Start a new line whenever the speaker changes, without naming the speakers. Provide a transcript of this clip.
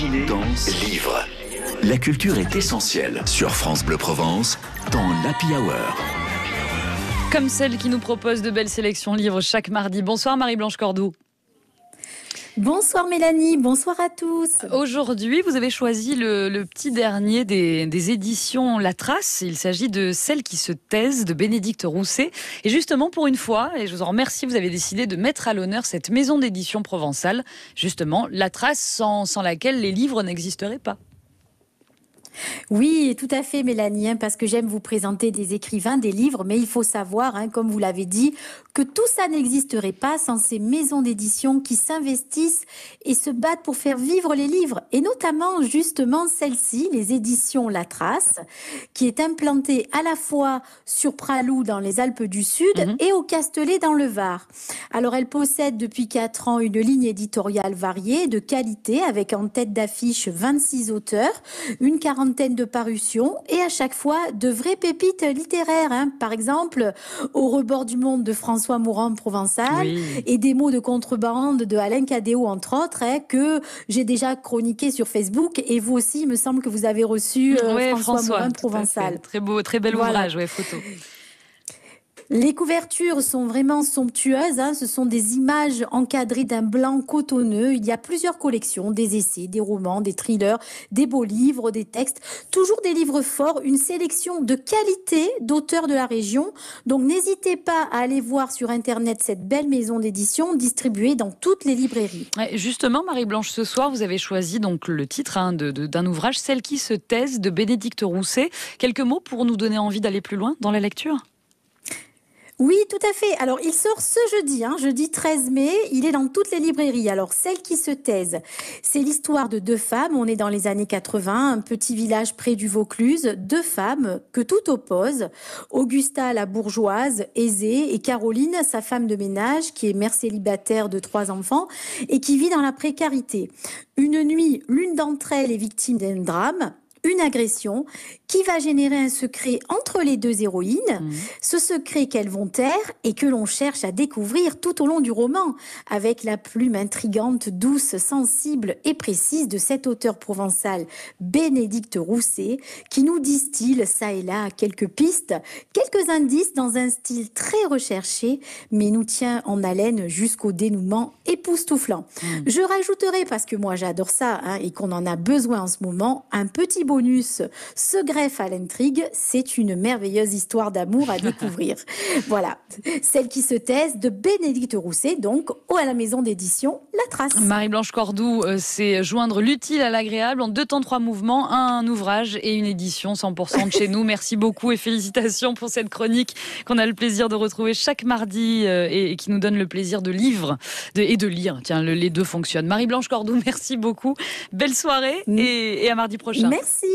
Ciné, danse, livre. La culture est essentielle sur France Bleu Provence dans l'Happy Hour.
Comme celle qui nous propose de belles sélections livres chaque mardi. Bonsoir Marie-Blanche Cordoue.
Bonsoir Mélanie, bonsoir à tous.
Aujourd'hui, vous avez choisi le petit dernier des éditions La Trace. Il s'agit de Celles qui se taisent de Bénédicte Rousset. Et justement, pour une fois, et je vous en remercie, vous avez décidé de mettre à l'honneur cette maison d'édition provençale. Justement, La Trace sans laquelle les livres n'existeraient pas.
Oui, tout à fait Mélanie, parce que j'aime vous présenter des écrivains, des livres, mais il faut savoir, comme vous l'avez dit, que tout ça n'existerait pas sans ces maisons d'édition qui s'investissent et se battent pour faire vivre les livres, et notamment justement celle-ci, les éditions La Trace, qui est implantée à la fois sur Pralou dans les Alpes du Sud et au Castellet dans le Var. Alors elle possède depuis 4 ans une ligne éditoriale variée, de qualité, avec en tête d'affiche 26 auteurs, une quarantaine de parutions et à chaque fois de vraies pépites littéraires. Par exemple, Au rebord du monde de François Morand Provençal et Des mots de contrebande de Alain Cadéot, entre autres, que j'ai déjà chroniqué sur Facebook. Et vous aussi, il me semble que vous avez reçu François Morand Provençal.
Très beau, très bel ouvrage, photo.
Les couvertures sont vraiment somptueuses, ce sont des images encadrées d'un blanc cotonneux. Il y a plusieurs collections, des essais, des romans, des thrillers, des beaux livres, des textes, toujours des livres forts, une sélection de qualité d'auteurs de la région. Donc n'hésitez pas à aller voir sur internet cette belle maison d'édition distribuée dans toutes les librairies.
Justement, Marie-Blanche, ce soir, vous avez choisi donc le titre d'un ouvrage, Celles qui se taisent de Bénédicte Rousset. Quelques mots pour nous donner envie d'aller plus loin dans la lecture ?
Oui, tout à fait. Alors, il sort ce jeudi, jeudi 13 mai. Il est dans toutes les librairies. Alors, Celles qui se taisent, c'est l'histoire de 2 femmes. On est dans les années 80, un petit village près du Vaucluse. 2 femmes que tout oppose. Augusta, la bourgeoise, aisée, et Caroline, sa femme de ménage, qui est mère célibataire de 3 enfants et qui vit dans la précarité. Une nuit, l'une d'entre elles est victime d'un drame, une agression qui va générer un secret entre les 2 héroïnes, ce secret qu'elles vont taire et que l'on cherche à découvrir tout au long du roman, avec la plume intrigante, douce, sensible et précise de cet auteur provençal, Bénédicte Rousset, qui nous distille ça et là quelques pistes, quelques indices dans un style très recherché, mais nous tient en haleine jusqu'au dénouement époustouflant. Je rajouterai, parce que moi j'adore ça et qu'on en a besoin en ce moment, un petit bonus se greffe à l'intrigue. C'est une merveilleuse histoire d'amour à découvrir. Voilà, Celles qui se taisent de Bénédicte Rousset, donc à la maison d'édition La Trace.
Marie-Blanche Cordoue, c'est joindre l'utile à l'agréable en 2 temps 3 mouvements, un ouvrage et une édition 100% de chez nous. Merci beaucoup et félicitations pour cette chronique qu'on a le plaisir de retrouver chaque mardi et qui nous donne le plaisir de lire et de lire. Tiens, les deux fonctionnent. Marie-Blanche Cordoue, merci beaucoup. Belle soirée et à mardi prochain.
Merci.